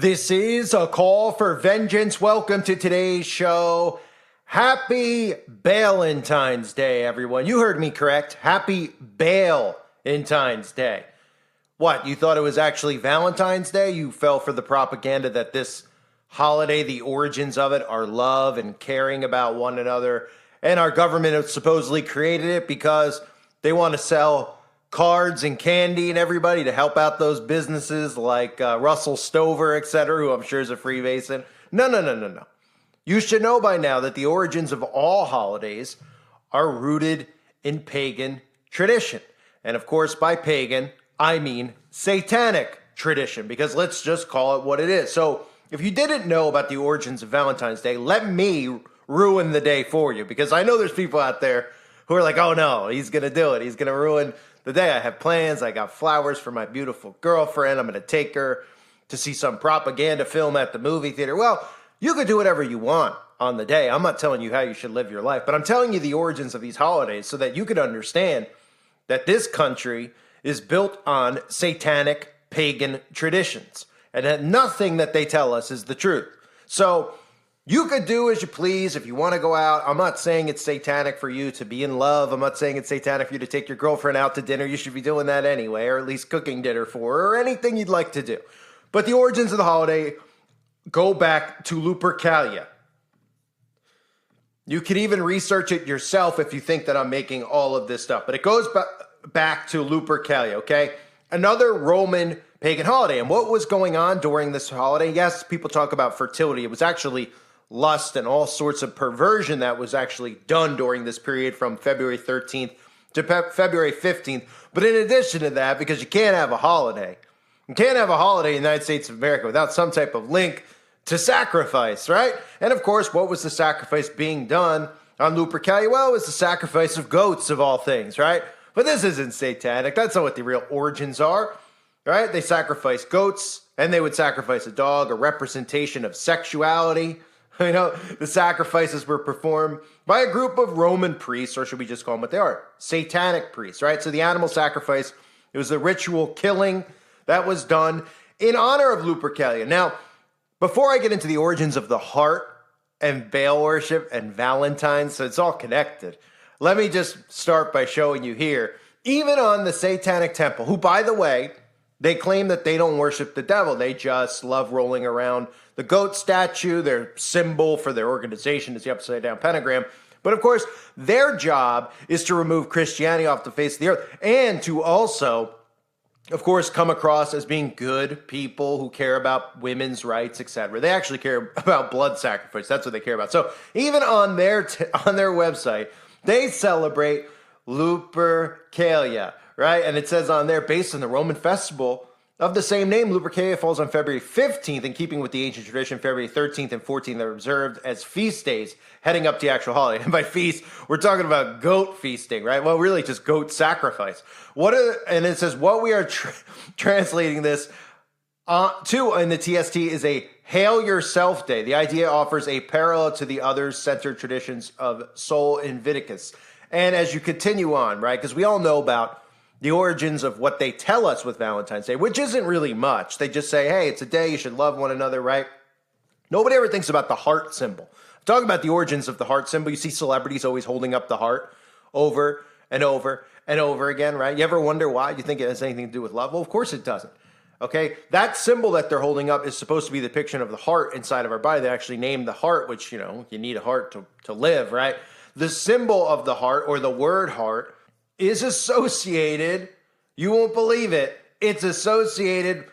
This is a call for vengeance. Welcome to today's show. Happy Valentine's Day, everyone. You heard me correct. Happy Valentine's Day. What, you thought it was actually Valentine's Day? You fell for the propaganda that this holiday, the origins of it, are love and caring about one another. And our government has supposedly created it because they want to sell cards and candy and everybody to help out those businesses like Russell Stover, etc., who I'm sure is a Freemason. No. You should know by now that the origins of all holidays are rooted in pagan tradition. And of course, by pagan, I mean satanic tradition, because let's just call it what it is. So if you didn't know about the origins of Valentine's Day, let me ruin the day for you, because I know there's people out there who are like, oh no, he's going to do it. He's going to ruin the day. I have plans. I got flowers for my beautiful girlfriend. I'm going to take her to see some propaganda film at the movie theater. Well, you could do whatever you want on the day. I'm not telling you how you should live your life, but I'm telling you the origins of these holidays so that you could understand that this country is built on satanic pagan traditions and that nothing that they tell us is the truth. So you could do as you please if you want to go out. I'm not saying it's satanic for you to be in love. I'm not saying it's satanic for you to take your girlfriend out to dinner. You should be doing that anyway, or at least cooking dinner for her, or anything you'd like to do. But the origins of the holiday go back to Lupercalia. You can even research it yourself if you think that I'm making all of this stuff. But it goes back to Lupercalia, okay? Another Roman pagan holiday. And what was going on during this holiday? Yes, people talk about fertility. It was actually lust and all sorts of perversion that was actually done during this period from February 13th to February 15th. But in addition to that, because you can't have a holiday, you can't have a holiday in the United States of America without some type of link to sacrifice, right? And of course, what was the sacrifice being done on Lupercalia? Well, it was the sacrifice of goats of all things, right? But this isn't satanic. That's not what the real origins are, right? They sacrifice goats, and they would sacrifice a dog, a representation of sexuality. You know, the sacrifices were performed by a group of Roman priests, or should we just call them what they are? Satanic priests, right? So the animal sacrifice, it was the ritual killing that was done in honor of Lupercalia. Now, before I get into the origins of the heart and Baal worship and Valentines, so it's all connected, let me just start by showing you here, even on the Satanic Temple, who, by the way, they claim that they don't worship the devil. They just love rolling around the goat statue. Their symbol for their organization is the upside down pentagram. But of course, their job is to remove Christianity off the face of the earth and to also, of course, come across as being good people who care about women's rights, etc. They actually care about blood sacrifice. That's what they care about. So even on their website, they celebrate Lupercalia, right? And it says on there, based on the Roman festival of the same name, Lupercalia falls on February 15th, in keeping with the ancient tradition. February 13th and 14th are observed as feast days heading up to the actual holiday. And by feast, we're talking about goat feasting, right? Well, really just goat sacrifice. And it says, what we are translating this to in the TST is a Hail Yourself Day. The idea offers a parallel to the others-centered traditions of Sol Invictus. And as you continue on, right, because we all know about the origins of what they tell us with Valentine's Day, which isn't really much. They just say, hey, it's a day you should love one another, right? Nobody ever thinks about the heart symbol. Talk about the origins of the heart symbol. You see celebrities always holding up the heart over and over and over again, right? You ever wonder why? You think it has anything to do with love? Well, of course it doesn't. Okay, that symbol that they're holding up is supposed to be the depiction of the heart inside of our body. They actually named the heart, which, you know, you need a heart to live, right? The symbol of the heart, or the word heart, is associated, you won't believe it, it's associated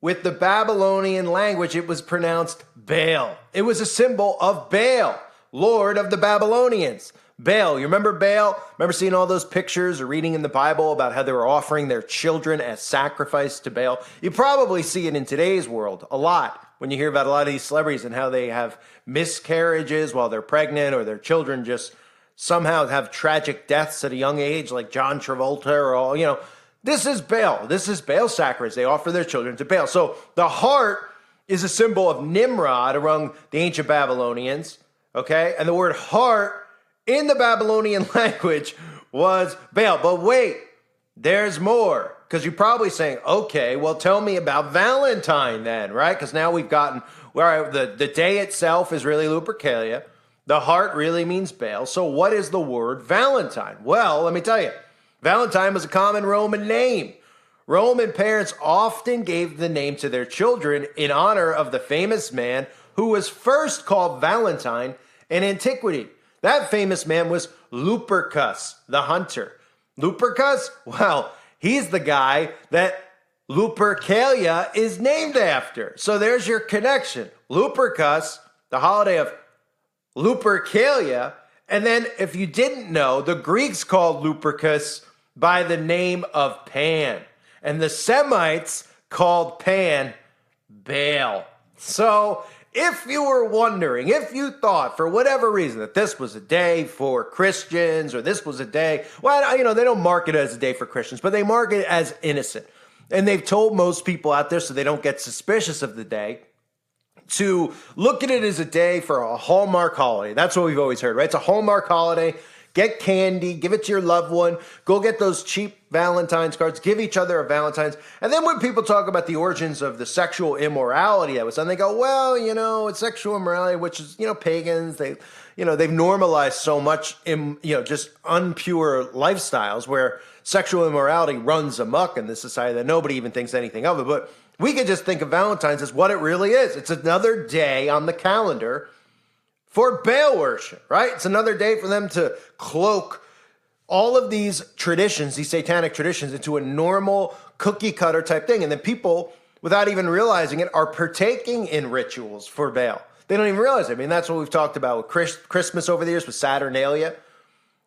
with the Babylonian language. It was pronounced Baal. It was a symbol of Baal, Lord of the Babylonians. Baal, you remember Baal? Remember seeing all those pictures or reading in the Bible about how they were offering their children as sacrifice to Baal? You probably see it in today's world a lot when you hear about a lot of these celebrities and how they have miscarriages while they're pregnant, or their children just somehow have tragic deaths at a young age, like John Travolta or all, you know. This is Baal. This is Baal sacrifice. They offer their children to Baal. So the heart is a symbol of Nimrod among the ancient Babylonians, okay? And the word heart in the Babylonian language was Baal. But wait, there's more. Because you're probably saying, okay, well, tell me about Valentine then, right? Because now we've gotten, all right, the day itself is really Lupercalia. The heart really means Baal. So what is the word Valentine? Well, let me tell you, Valentine was a common Roman name. Roman parents often gave the name to their children in honor of the famous man who was first called Valentine in antiquity. That famous man was Lupercus, the hunter. Lupercus? Well, he's the guy that Lupercalia is named after. So there's your connection. Lupercus, the holiday of Lupercalia. And then if you didn't know, the Greeks called Lupercus by the name of Pan. And the Semites called Pan Baal. So if you were wondering, if you thought for whatever reason that this was a day for Christians or this was a day, well, you know, they don't mark it as a day for Christians, but they mark it as innocent. And they've told most people out there so they don't get suspicious of the day to look at it as a day for a Hallmark holiday. That's what we've always heard, right? It's a Hallmark holiday. Get candy, give it to your loved one, go get those cheap Valentine's cards, give each other a Valentine's. And then when people talk about the origins of the sexual immorality that was done, they go, well, you know, it's sexual immorality, which is, you know, pagans. They've normalized so much, just unpure lifestyles where sexual immorality runs amok in this society that nobody even thinks anything of it. But we could just think of Valentine's as what it really is. It's another day on the calendar for Baal worship, right? It's another day for them to cloak all of these traditions, these satanic traditions, into a normal cookie cutter type thing. And then people, without even realizing it, are partaking in rituals for Baal. They don't even realize it. I mean, that's what we've talked about with Christmas over the years with Saturnalia,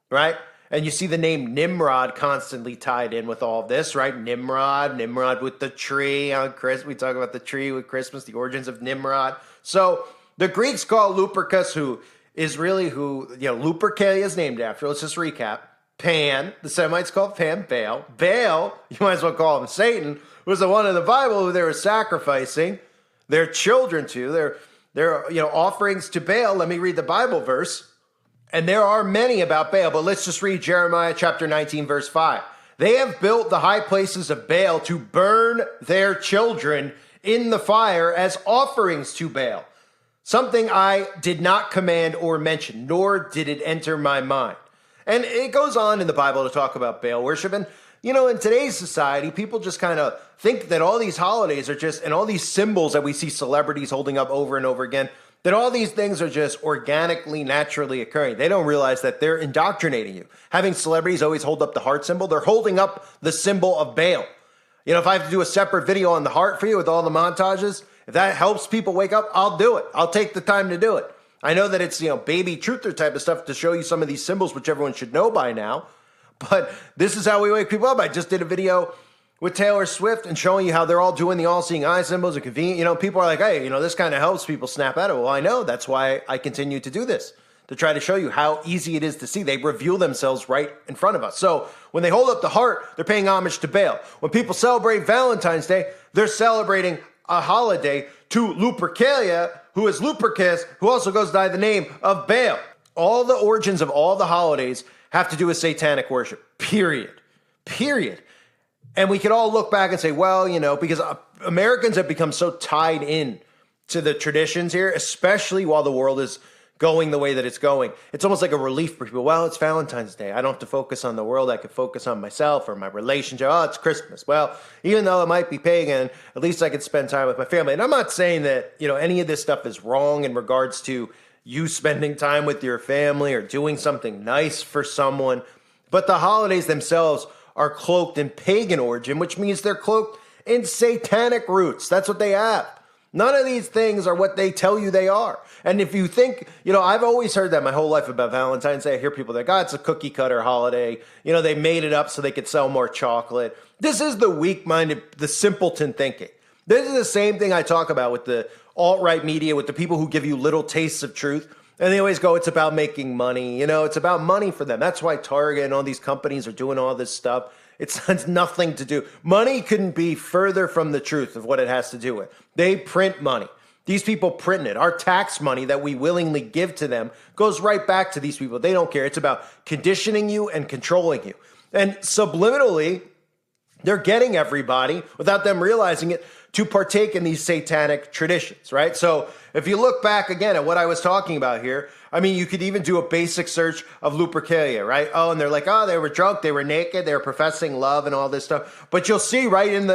right? And you see the name Nimrod constantly tied in with all of this, right? Nimrod with the tree on Christmas. We talk about the tree with Christmas, the origins of Nimrod. So the Greeks call Lupercus, who is really Lupercalia is named after. Let's just recap. Pan, the Semites called Pan Baal. Baal, you might as well call him Satan, was the one in the Bible who they were sacrificing their children to, their offerings to Baal. Let me read the Bible verse. And there are many about Baal, but let's just read Jeremiah chapter 19, verse 5. They have built the high places of Baal to burn their children in the fire as offerings to Baal. Something I did not command or mention, nor did it enter my mind. And it goes on in the Bible to talk about Baal worship. And, in today's society, people just kind of think that all these holidays are just, and all these symbols that we see celebrities holding up over and over again, that all these things are just organically, naturally occurring. They don't realize that they're indoctrinating you. Having celebrities always hold up the heart symbol, they're holding up the symbol of Baal. If I have to do a separate video on the heart for you with all the montages, if that helps people wake up, I'll do it. I'll take the time to do it. I know that it's, baby truther type of stuff to show you some of these symbols, which everyone should know by now. But this is how we wake people up. I just did a video with Taylor Swift and showing you how they're all doing the all-seeing eye symbols and convenient. People are like, hey, this kind of helps people snap out of it. Well, I know. That's why I continue to do this, to try to show you how easy it is to see. They reveal themselves right in front of us. So when they hold up the heart, they're paying homage to Baal. When people celebrate Valentine's Day, they're celebrating a holiday to Lupercalia, who is Lupercus, who also goes by the name of Baal. All the origins of all the holidays have to do with satanic worship, period. And we can all look back and say, well, because Americans have become so tied in to the traditions here, especially while the world is going the way that it's going. It's almost like a relief for people. Well, it's Valentine's Day. I don't have to focus on the world. I can focus on myself or my relationship. Oh, it's Christmas. Well, even though it might be pagan, at least I can spend time with my family. And I'm not saying that, any of this stuff is wrong in regards to you spending time with your family or doing something nice for someone. But the holidays themselves are cloaked in pagan origin, which means they're cloaked in satanic roots. That's what they have. None of these things are what they tell you they are. And if you think, I've always heard that my whole life about Valentine's Day. I hear people that, it's a cookie cutter holiday. They made it up so they could sell more chocolate. This is the weak-minded, the simpleton thinking. This is the same thing I talk about with the alt-right media, with the people who give you little tastes of truth. And they always go, it's about making money. It's about money for them. That's why Target and all these companies are doing all this stuff. It's nothing to do. Money couldn't be further from the truth of what it has to do with. They print money. These people print it. Our tax money that we willingly give to them goes right back to these people. They don't care. It's about conditioning you and controlling you. And subliminally, They're getting everybody, without them realizing it, to partake in these satanic traditions, right? So if you look back again at what I was talking about here, I mean, you could even do a basic search of Lupercalia, right? Oh, and they're like, oh, they were drunk, they were naked, they were professing love and all this stuff. But you'll see right in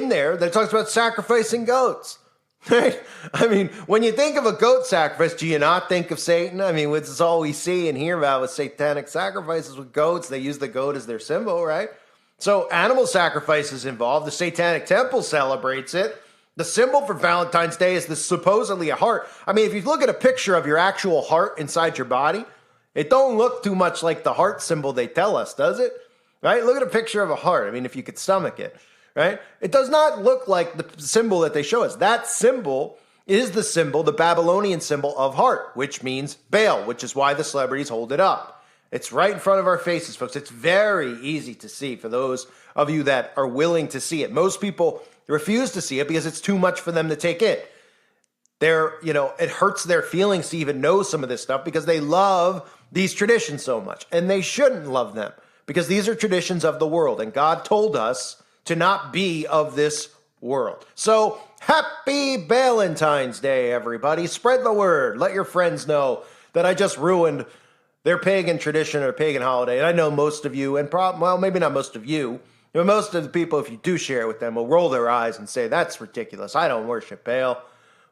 there that it talks about sacrificing goats. Right? I mean, when you think of a goat sacrifice, do you not think of Satan? I mean, this is all we see and hear about with satanic sacrifices with goats. They use the goat as their symbol, right? So animal sacrifice is involved. The Satanic Temple celebrates it. The symbol for Valentine's Day is supposedly a heart. I mean, if you look at a picture of your actual heart inside your body, it don't look too much like the heart symbol they tell us, does it? Right? Look at a picture of a heart. I mean, if you could stomach it, right? It does not look like the symbol that they show us. That symbol is the symbol, the Babylonian symbol of heart, which means Baal, which is why the celebrities hold it up. It's right in front of our faces, folks. It's very easy to see for those of you that are willing to see it. Most people refuse to see it because it's too much for them to take in. It hurts their feelings to even know some of this stuff because they love these traditions so much. And they shouldn't love them because these are traditions of the world. And God told us to not be of this world. So happy Valentine's Day, everybody. Spread the word. Let your friends know that I just ruined their pagan tradition or pagan holiday. And I know most of you, and maybe not most of you, but most of the people, if you do share it with them, will roll their eyes and say, that's ridiculous. I don't worship Baal.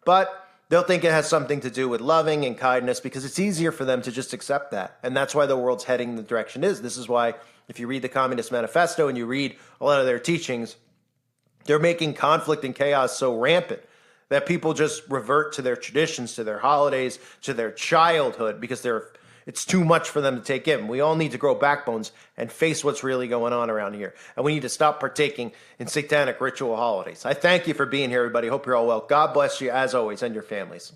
But they'll think it has something to do with loving and kindness because it's easier for them to just accept that. And that's why the world's heading in the direction it is. This is why if you read the Communist Manifesto and you read a lot of their teachings, they're making conflict and chaos so rampant that people just revert to their traditions, to their holidays, to their childhood because it's too much for them to take in. We all need to grow backbones and face what's really going on around here. And we need to stop partaking in satanic ritual holidays. I thank you for being here, everybody. Hope you're all well. God bless you as always and your families.